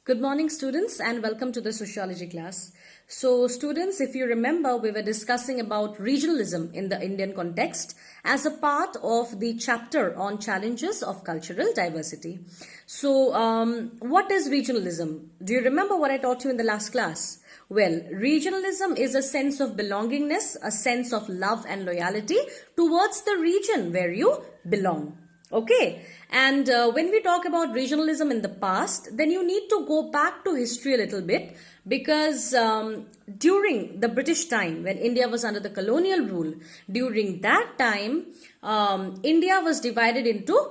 Good morning, students, and welcome to the sociology class. So, students, if you remember, we were discussing about regionalism in the Indian context as a part of the chapter on challenges of cultural diversity. So, what is regionalism? Do you remember what I taught you in the last class? Well, regionalism is a sense of belongingness, a sense of love and loyalty towards the region where you belong. Okay, and when we talk about regionalism in the past, then you need to go back to history a little bit because during the British time, when India was under the colonial rule, during that time, India was divided into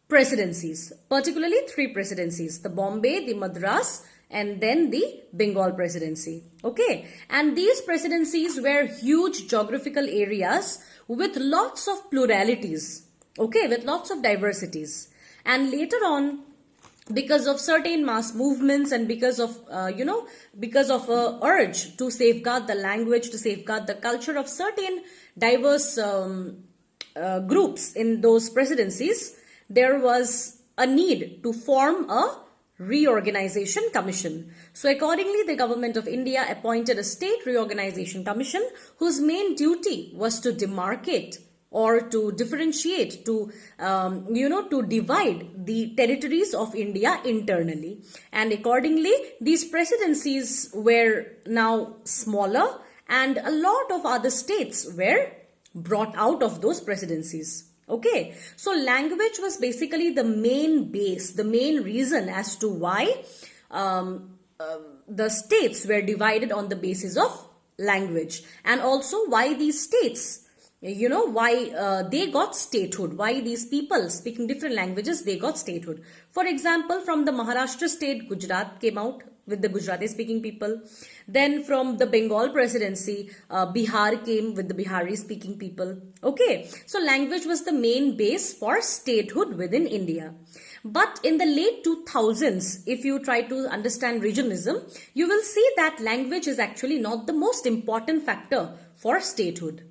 presidencies, particularly three presidencies: the Bombay, the Madras, and then the Bengal presidency. Okay, and these presidencies were huge geographical areas with lots of pluralities. Okay, with lots of diversities. And later on, because of certain mass movements and because of because of a urge to safeguard the language, to safeguard the culture of certain diverse groups in those presidencies, there was a need to form a reorganization commission. So accordingly, the government of India appointed a state reorganization commission whose main duty was to demarcate or to differentiate, to divide the territories of India internally. And accordingly, these presidencies were now smaller and a lot of other states were brought out of those presidencies. Okay, so language was basically the main base, the main reason as to why the states were divided on the basis of language, and also why these states, why they got statehood, why these people speaking different languages, they got statehood. For example, from the Maharashtra state, Gujarat came out with the Gujarati speaking people. Then from the Bengal presidency, Bihar came with the Bihari speaking people. Okay, so language was the main base for statehood within India. But in the late 2000s, if you try to understand regionalism, you will see that language is actually not the most important factor for statehood.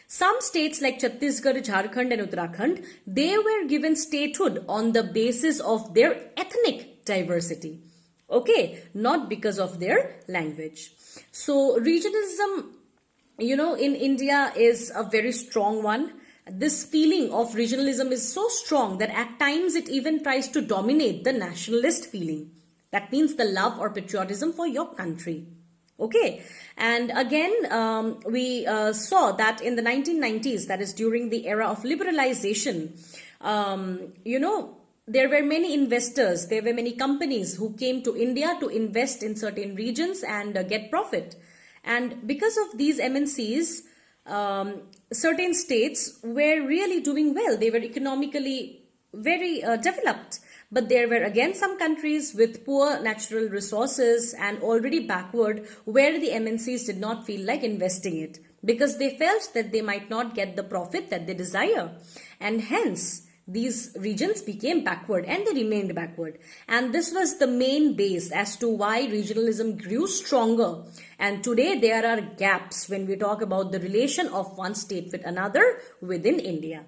Some states like Chhattisgarh, Jharkhand and Uttarakhand, they were given statehood on the basis of their ethnic diversity. Okay, not because of their language. So regionalism, in India is a very strong one. This feeling of regionalism is so strong that at times it even tries to dominate the nationalist feeling. That means the love or patriotism for your country. Okay, and again, we saw that in the 1990s, that is during the era of liberalization, there were many investors, there were many companies who came to India to invest in certain regions and get profit. And because of these MNCs, certain states were really doing well. They were economically very developed. But there were again some countries with poor natural resources and already backward where the MNCs did not feel like investing it because they felt that they might not get the profit that they desire. And hence, these regions became backward and they remained backward. And this was the main base as to why regionalism grew stronger. And today there are gaps when we talk about the relation of one state with another within India.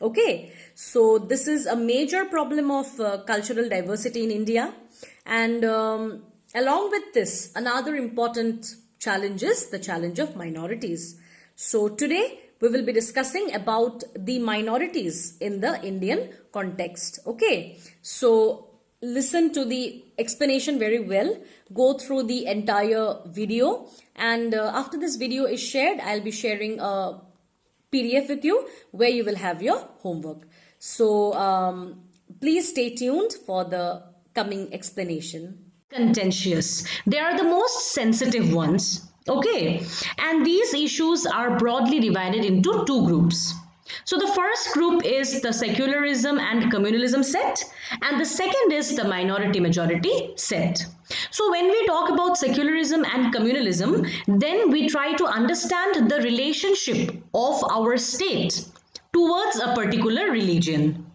Okay, so this is a major problem of cultural diversity in India. And along with this, another important challenge is the challenge of minorities. So today we will be discussing about the minorities in the Indian context. Okay, so listen to the explanation very well. Go through the entire video. And after this video is shared, I'll be sharing a PDF with you where you will have your homework. So please stay tuned for the coming explanation. Contentious. They are the most sensitive ones. Okay. And these issues are broadly divided into two groups. So the first group is the secularism and communalism set, and the second is the minority majority set. So when we talk about secularism and communalism, then we try to understand the relationship of our state towards a particular religion.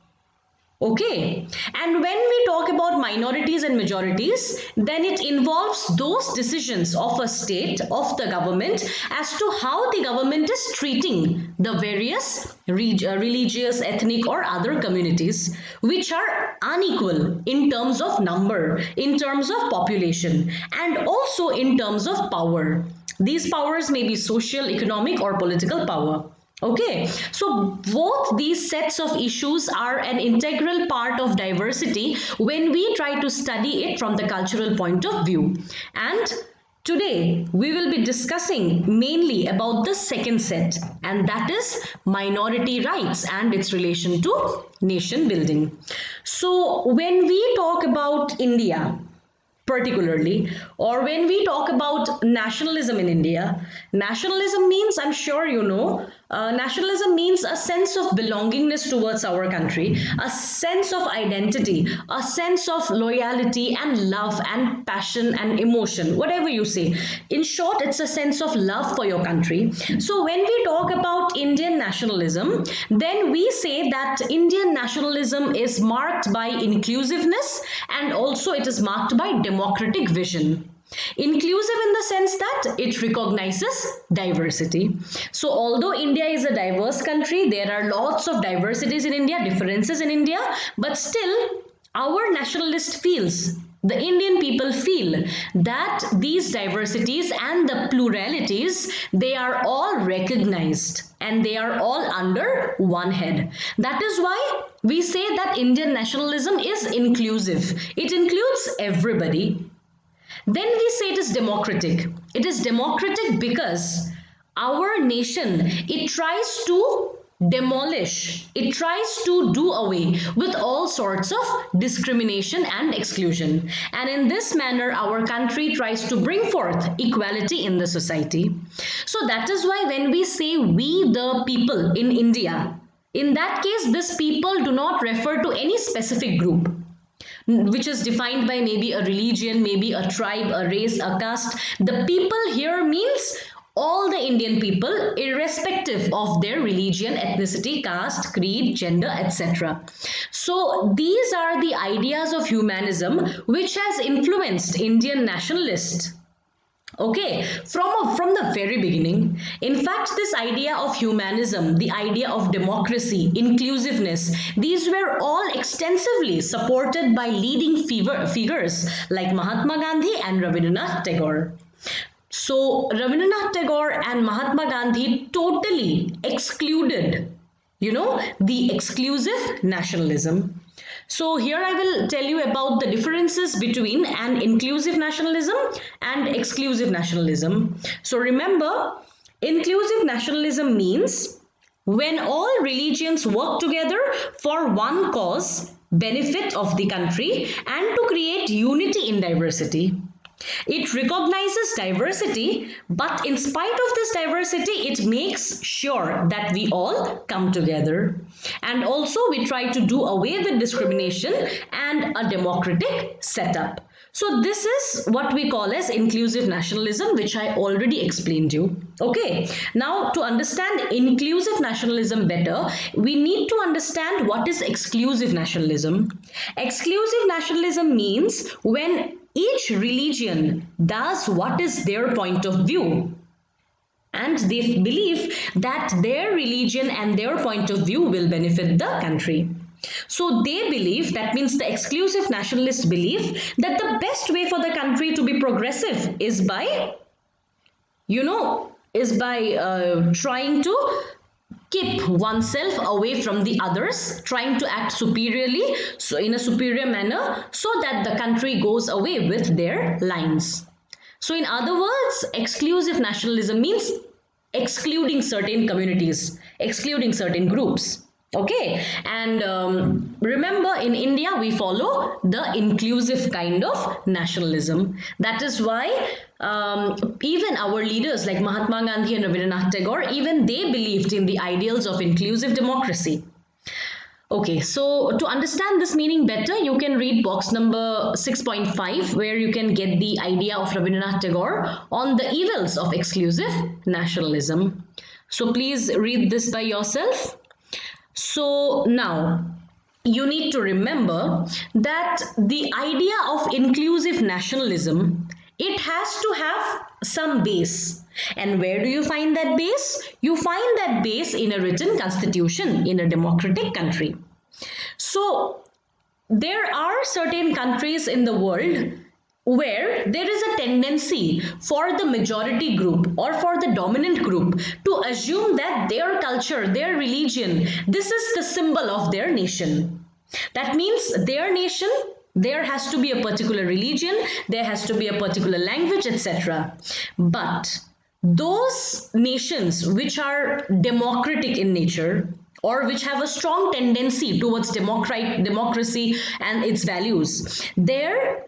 Okay, and when we talk about minorities and majorities, then it involves those decisions of a state, of the government, as to how the government is treating the various religious, ethnic, or other communities which are unequal in terms of number, in terms of population, and also in terms of power. These powers may be social, economic, or political power. Okay, so both these sets of issues are an integral part of diversity when we try to study it from the cultural point of view. And today we will be discussing mainly about the second set, and that is minority rights and its relation to nation building. So when we talk about India, particularly, or when we talk about nationalism in India, nationalism means, I'm sure you know, nationalism means a sense of belongingness towards our country, a sense of identity, a sense of loyalty and love and passion and emotion, whatever you say. In short, it's a sense of love for your country. So when we talk about Indian nationalism, then we say that Indian nationalism is marked by inclusiveness, and also it is marked by democratic vision. Inclusive in the sense that it recognizes diversity. So although India is a diverse country, there are lots of diversities in India, differences in India, but still our nationalist feels, the Indian people feel that these diversities and the pluralities, they are all recognized and they are all under one head. That is why we say that Indian nationalism is inclusive. It includes everybody. Then we say it is democratic. It is democratic because our nation, it tries to demolish, it tries to do away with all sorts of discrimination and exclusion. And in this manner, our country tries to bring forth equality in the society. So that is why when we say we the people in India, in that case, this people do not refer to any specific group which is defined by maybe a religion, maybe a tribe, a race, a caste. The people here means all the Indian people, irrespective of their religion, ethnicity, caste, creed, gender, etc. So these are the ideas of humanism which has influenced Indian nationalists. Okay, from the very beginning. In fact, this idea of humanism, the idea of democracy, inclusiveness, these were all extensively supported by leading figures like Mahatma Gandhi and Rabindranath Tagore. So Rabindranath Tagore and Mahatma Gandhi totally excluded, the exclusive nationalism. So here I will tell you about the differences between an inclusive nationalism and exclusive nationalism. So remember, inclusive nationalism means when all religions work together for one cause, benefit of the country, and to create unity in diversity. It recognizes diversity, but in spite of this diversity, it makes sure that we all come together. And also, we try to do away with discrimination and a democratic setup. So this is what we call as inclusive nationalism, which I already explained you. Okay, now to understand inclusive nationalism better, we need to understand what is exclusive nationalism. Exclusive nationalism means when each religion does what is their point of view, and they believe that their religion and their point of view will benefit the country. So they believe, that means the exclusive nationalists believe, that the best way for the country to be progressive is by, trying to keep oneself away from the others, trying to act superiorly, so in a superior manner, so that the country goes away with their lines. So in other words, exclusive nationalism means excluding certain communities, excluding certain groups. Okay, and remember, in India we follow the inclusive kind of nationalism. That is why even our leaders like Mahatma Gandhi and Rabindranath Tagore, even they believed in the ideals of inclusive democracy. Okay, so to understand this meaning better, you can read box number 6.5, where you can get the idea of Rabindranath Tagore on the evils of exclusive nationalism. So please read this by yourself. So now, you need to remember that the idea of inclusive nationalism, it has to have some base. And where do you find that base? You find that base in a written constitution in a democratic country. So there are certain countries in the world where there is a tendency for the majority group or for the dominant group to assume that their culture, their religion, this is the symbol of their nation. That means their nation, there has to be a particular religion, there has to be a particular language, etc. But those nations which are democratic in nature, or which have a strong tendency towards democracy and its values, there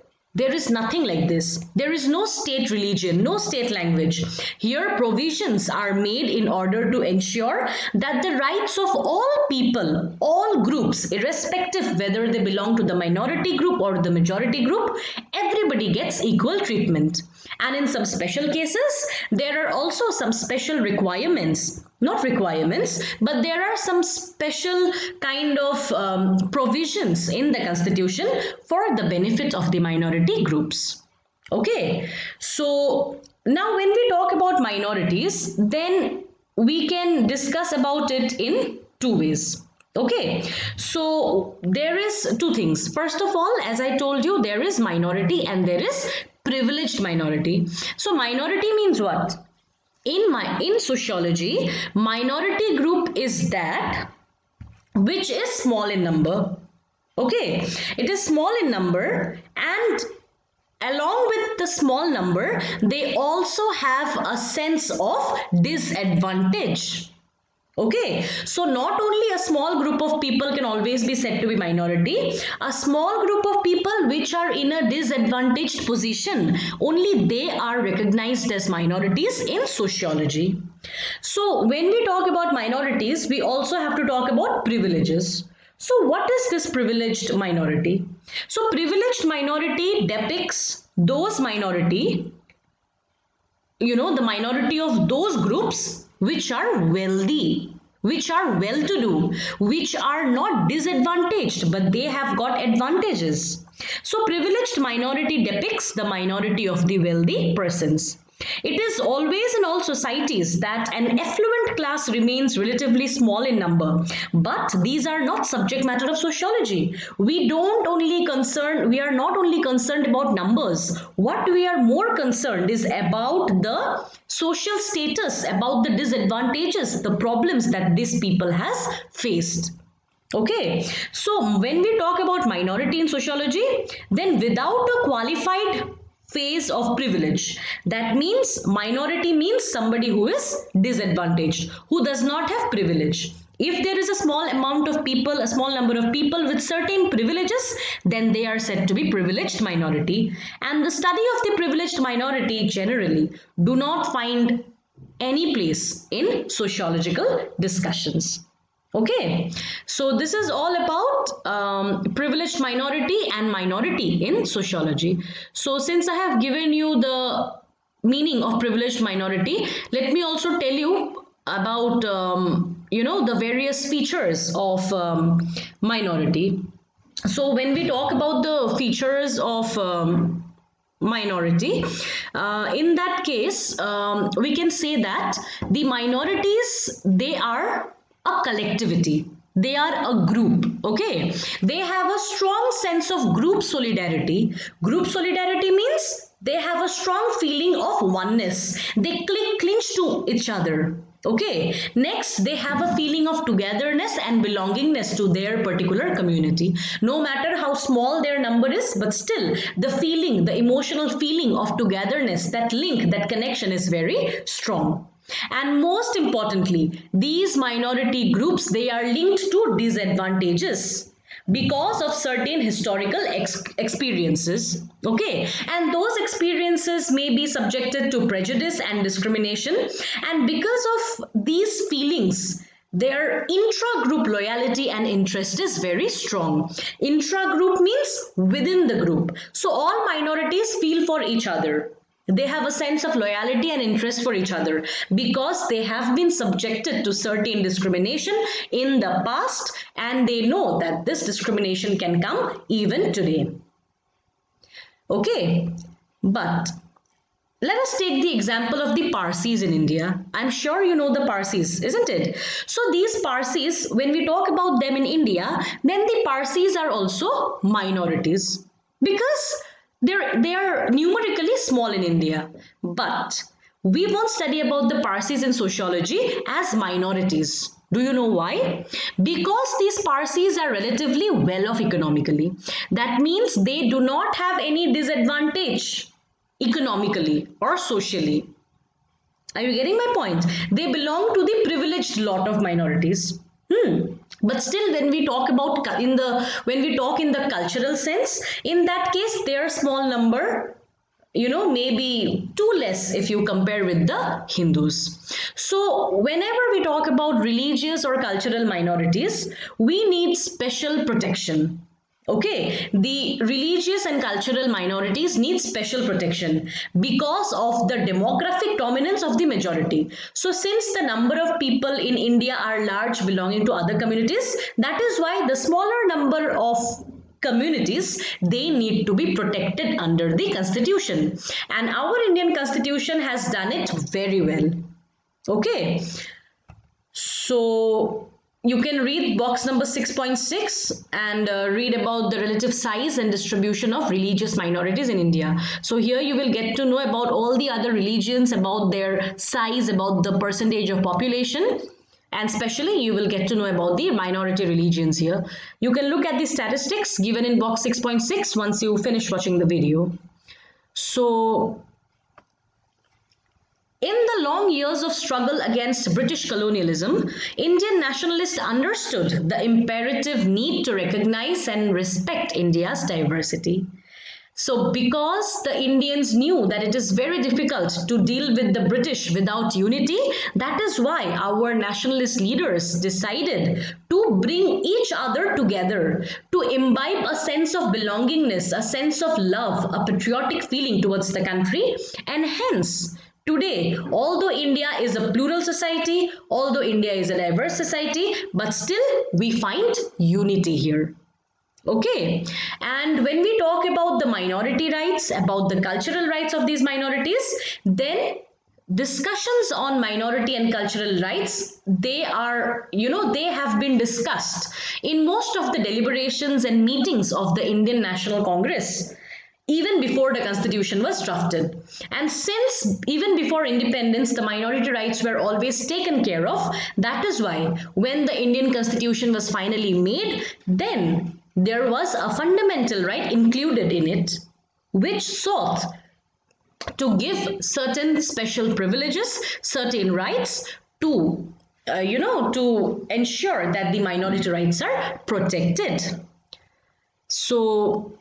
is nothing like this. There is no state religion, no state language. Here provisions are made in order to ensure that the rights of all people, all groups, irrespective whether they belong to the minority group or the majority group, everybody gets equal treatment. And in some special cases, there are also some special requirements. Not requirements, but there are some special kind of provisions in the constitution for the benefit of the minority groups. Okay, so now when we talk about minorities, then we can discuss about it in two ways. Okay, so there is two things. First of all, as I told you, there is minority and there is privileged minority. So minority means what? In sociology, minority group is that which is small in number. Okay, it is small in number, and along with the small number, they also have a sense of disadvantage. Okay, so not only a small group of people can always be said to be minority, a small group of people which are in a disadvantaged position, only they are recognized as minorities in sociology. So when we talk about minorities, we also have to talk about privileges. So what is this privileged minority? So privileged minority depicts those minority, the minority of those groups which are wealthy, which are well-to-do, which are not disadvantaged, but they have got advantages. So privileged minority depicts the minority of the wealthy persons. It is always in all societies that an affluent class remains relatively small in number, but these are not subject matter of sociology. We are not only concerned about numbers. What we are more concerned is about the social status, about the disadvantages, the problems that these people has faced. Okay, so when we talk about minority in sociology, then without a qualified phase of privilege, that means minority means somebody who is disadvantaged, who does not have privilege. If there is a small amount of people, a small number of people with certain privileges, then they are said to be privileged minority. And the study of the privileged minority generally do not find any place in sociological discussions. Okay, so this is all about privileged minority and minority in sociology. So since I have given you the meaning of privileged minority, let me also tell you about the various features of minority. So when we talk about the features of minority, in that case, we can say that the minorities, they are a collectivity, they are a group. Okay, they have a strong sense of group solidarity. Group solidarity means they have a strong feeling of oneness, they clinch to each other. Okay, next, they have a feeling of togetherness and belongingness to their particular community. No matter how small their number is, but still the feeling, the emotional feeling of togetherness, that link, that connection is very strong. And most importantly, these minority groups, they are linked to disadvantages because of certain historical experiences. Okay, and those experiences may be subjected to prejudice and discrimination, and because of these feelings, their intra-group loyalty and interest is very strong. Intra-group means within the group. So all minorities feel for each other. They have a sense of loyalty and interest for each other because they have been subjected to certain discrimination in the past, and they know that this discrimination can come even today. Okay, but let us take the example of the Parsis in India. I'm sure you know the Parsis, isn't it? So these Parsis, when we talk about them in India, then the Parsis are also minorities because they are numerically small in India. But we won't study about the Parsis in sociology as minorities. Do you know why? Because these Parsis are relatively well off economically. That means they do not have any disadvantage economically or socially. Are you getting my point? They belong to the privileged lot of minorities. But still, when we talk about when we talk in the cultural sense, in that case, their small number, maybe too less if you compare with the Hindus. So whenever we talk about religious or cultural minorities, we need special protection. Okay, the religious and cultural minorities need special protection because of the demographic dominance of the majority. So since the number of people in India are large belonging to other communities, that is why the smaller number of communities, they need to be protected under the constitution, and our Indian constitution has done it very well. Okay, so you can read box number 6.6 and read about the relative size and distribution of religious minorities in India. So here you will get to know about all the other religions, about their size, about the percentage of population, and especially you will get to know about the minority religions here. You can look at the statistics given in box 6.6 once you finish watching the video. So in the long years of struggle against British colonialism, Indian nationalists understood the imperative need to recognize and respect India's diversity. So because the Indians knew that it is very difficult to deal with the British without unity, that is why our nationalist leaders decided to bring each other together, to imbibe a sense of belongingness, a sense of love, a patriotic feeling towards the country, and hence today, although India is a plural society, although India is a diverse society, but still we find unity here. Okay, and when we talk about the minority rights, about the cultural rights of these minorities, then discussions on minority and cultural rights, they are, they have been discussed in most of the deliberations and meetings of the Indian National Congress, even before the constitution was drafted. And since even before independence, the minority rights were always taken care of, that is why when the Indian constitution was finally made, then there was a fundamental right included in it, which sought to give certain special privileges, certain rights to, to ensure that the minority rights are protected. So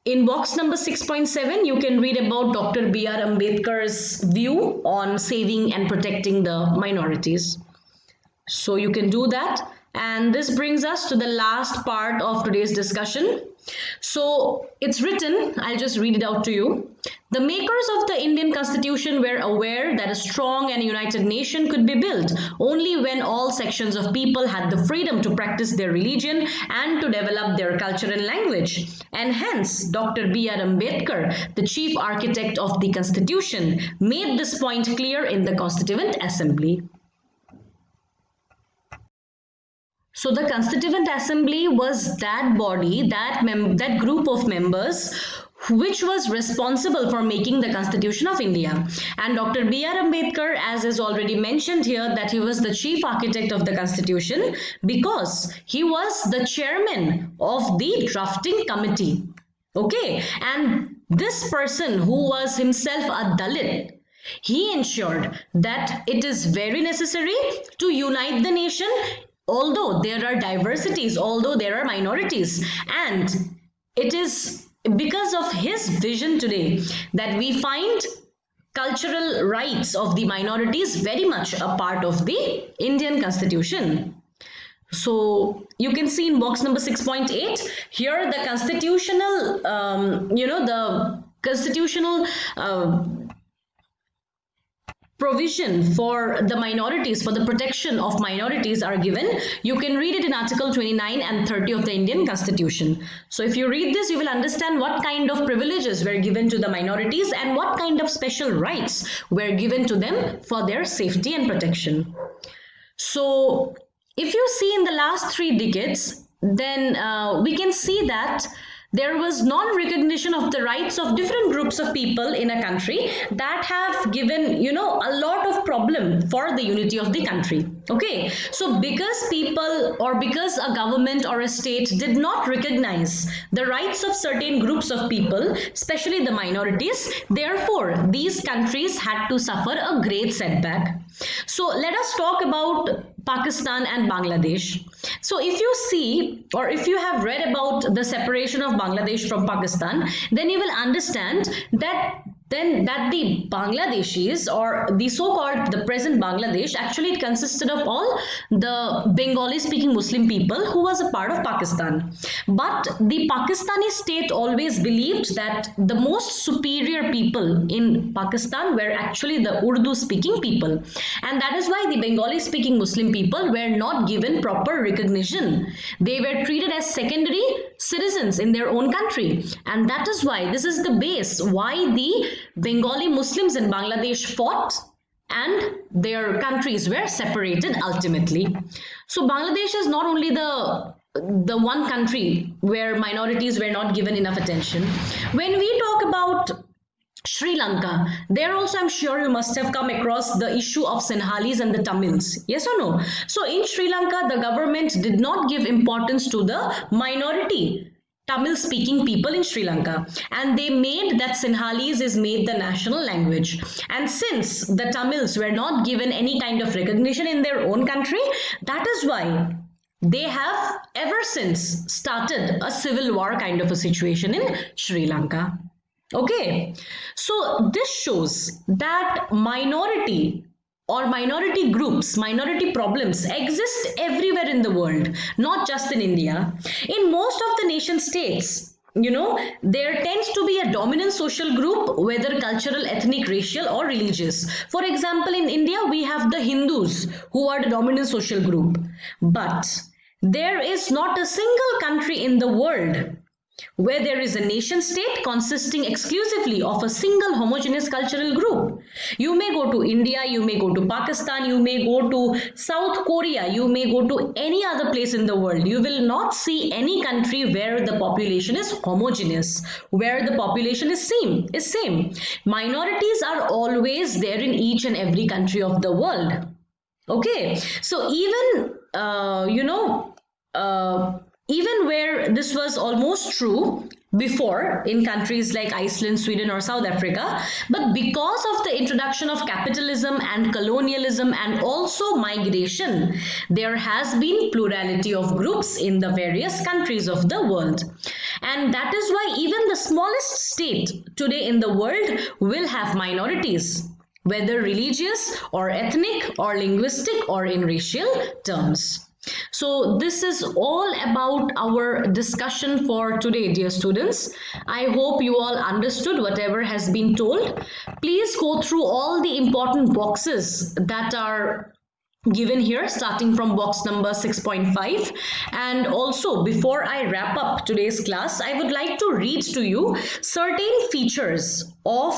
in box number 6.7, you can read about Dr. B.R. Ambedkar's view on saving and protecting the minorities. So you can do that. And this brings us to the last part of today's discussion. So it's written, I'll just read it out to you. The makers of the Indian Constitution were aware that a strong and united nation could be built only when all sections of people had the freedom to practice their religion and to develop their culture and language. And hence, Dr. B.R. Ambedkar, the chief architect of the Constitution, made this point clear in the Constituent Assembly. So the Constituent Assembly was that body, that group of members which was responsible for making the Constitution of India. And Dr. B.R. Ambedkar, as is already mentioned here, that he was the chief architect of the Constitution because he was the chairman of the drafting committee. Okay, and this person who was himself a Dalit, he ensured that it is very necessary to unite the nation, although there are diversities, although there are minorities. And it is because of his vision today that we find cultural rights of the minorities very much a part of the Indian Constitution. So you can see in box number 6.8 here the constitutional, the constitutional provision for the minorities, for the protection of minorities are given. You can read it in Article 29 and 30 of the Indian Constitution. So if you read this, you will understand what kind of privileges were given to the minorities and what kind of special rights were given to them for their safety and protection. So if you see in the last 3 decades, then we can see that there was non-recognition of the rights of different groups of people in a country that have given, you know, a lot of problem for the unity of the country. Okay, so because people or because a government or a state did not recognize the rights of certain groups of people, especially the minorities, therefore these countries had to suffer a great setback. So let us talk about Pakistan and Bangladesh. So if you see, or if you have read about the separation of Bangladesh from Pakistan, then you will understand that the Bangladeshis, or the so-called the present Bangladesh, actually it consisted of all the Bengali speaking Muslim people who was a part of Pakistan. But the Pakistani state always believed that the most superior people in Pakistan were actually the Urdu speaking people, and that is why the Bengali speaking Muslim people were not given proper recognition. They were treated as secondary citizens in their own country, and that is why this is the base why the Bengali Muslims in Bangladesh fought and their countries were separated ultimately. So Bangladesh is not only the one country where minorities were not given enough attention. When we talk about Sri Lanka, there also I'm sure you must have come across the issue of Sinhalese and the Tamils. Yes or no? So in Sri Lanka, the government did not give importance to the minority Tamil speaking people in Sri Lanka, and they made that Sinhalese is made the national language. And since the Tamils were not given any kind of recognition in their own country, that is why they have ever since started a civil war kind of a situation in Sri Lanka. Okay, so this shows that minority or minority groups, minority problems exist everywhere in the world, not just in India. In most of the nation states, you know, there tends to be a dominant social group, whether cultural, ethnic, racial, or religious. For example, in India, we have the Hindus who are the dominant social group. But there is not a single country in the world where there is a nation state consisting exclusively of a single homogeneous cultural group. You may go to India, you may go to Pakistan, you may go to South Korea, you may go to any other place in the world. You will not see any country where the population is homogeneous, where the population is same. Minorities are always there in each and every country of the world. Okay, so even even where this was almost true before in countries like Iceland, Sweden, or South Africa, but because of the introduction of capitalism and colonialism and also migration, there has been plurality of groups in the various countries of the world. And that is why even the smallest state today in the world will have minorities, whether religious or ethnic or linguistic or in racial terms. So this is all about our discussion for today, dear students. I hope you all understood whatever has been told. Please go through all the important boxes that are given here, starting from box number 6.5. And also, before I wrap up today's class, I would like to read to you certain features of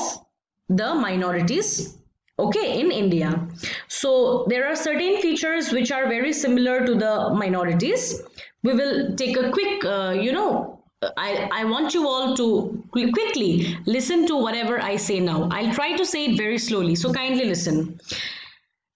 the minorities, okay, in India. So there are certain features which are very similar to the minorities. We will take a quick I want you all to quickly listen to whatever I say now. I'll try to say it very slowly, so kindly listen.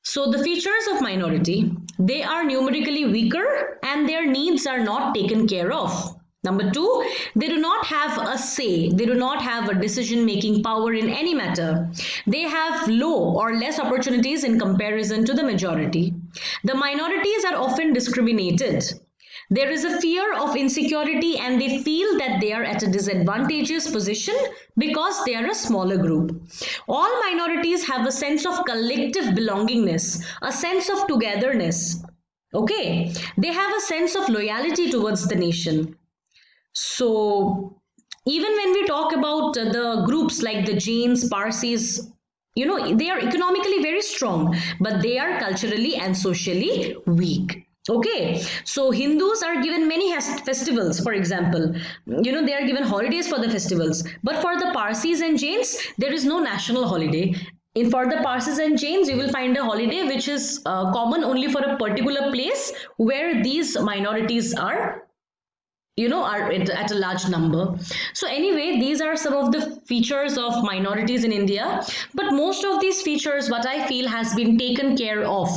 So the features of minority, they are numerically weaker and their needs are not taken care of. Number 2, they do not have a say. They do not have a decision-making power in any matter. They have low or less opportunities in comparison to the majority. The minorities are often discriminated. There is a fear of insecurity and they feel that they are at a disadvantageous position because they are a smaller group. All minorities have a sense of collective belongingness, a sense of togetherness. Okay, they have a sense of loyalty towards the nation. So even when we talk about the groups like the Jains, Parsis, they are economically very strong, but they are culturally and socially weak. Okay, so Hindus are given many festivals, for example. They are given holidays for the festivals, but for the Parsis and Jains, there is no national holiday. For the Parsis and Jains, you will find a holiday which is common only for a particular place where these minorities are at a large number. So anyway, these are some of the features of minorities in India, but most of these features, what I feel, has been taken care of.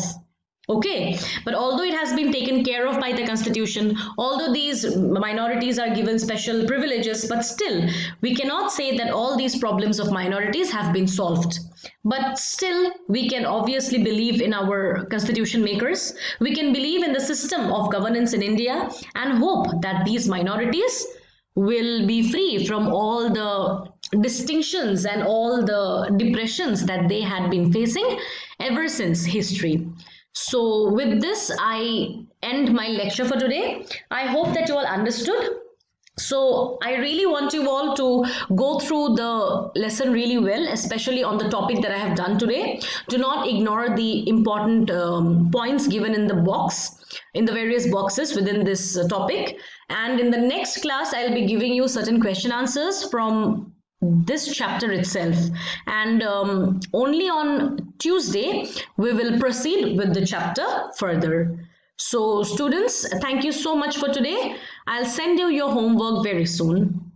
Okay, but although it has been taken care of by the constitution, although these minorities are given special privileges, but still we cannot say that all these problems of minorities have been solved. But still, we can obviously believe in our constitution makers. We can believe in the system of governance in India and hope that these minorities will be free from all the distinctions and all the depressions that they had been facing ever since history. So, with this, I end my lecture for today. I hope that you all understood. So, I really want you all to go through the lesson really well, especially on the topic that I have done today. Do not ignore the important points given in the box, in the various boxes within this topic. And in the next class, I'll be giving you certain question answers from this chapter itself, and only on Tuesday we will proceed with the chapter further. So students, thank you so much for today. I'll send you your homework very soon.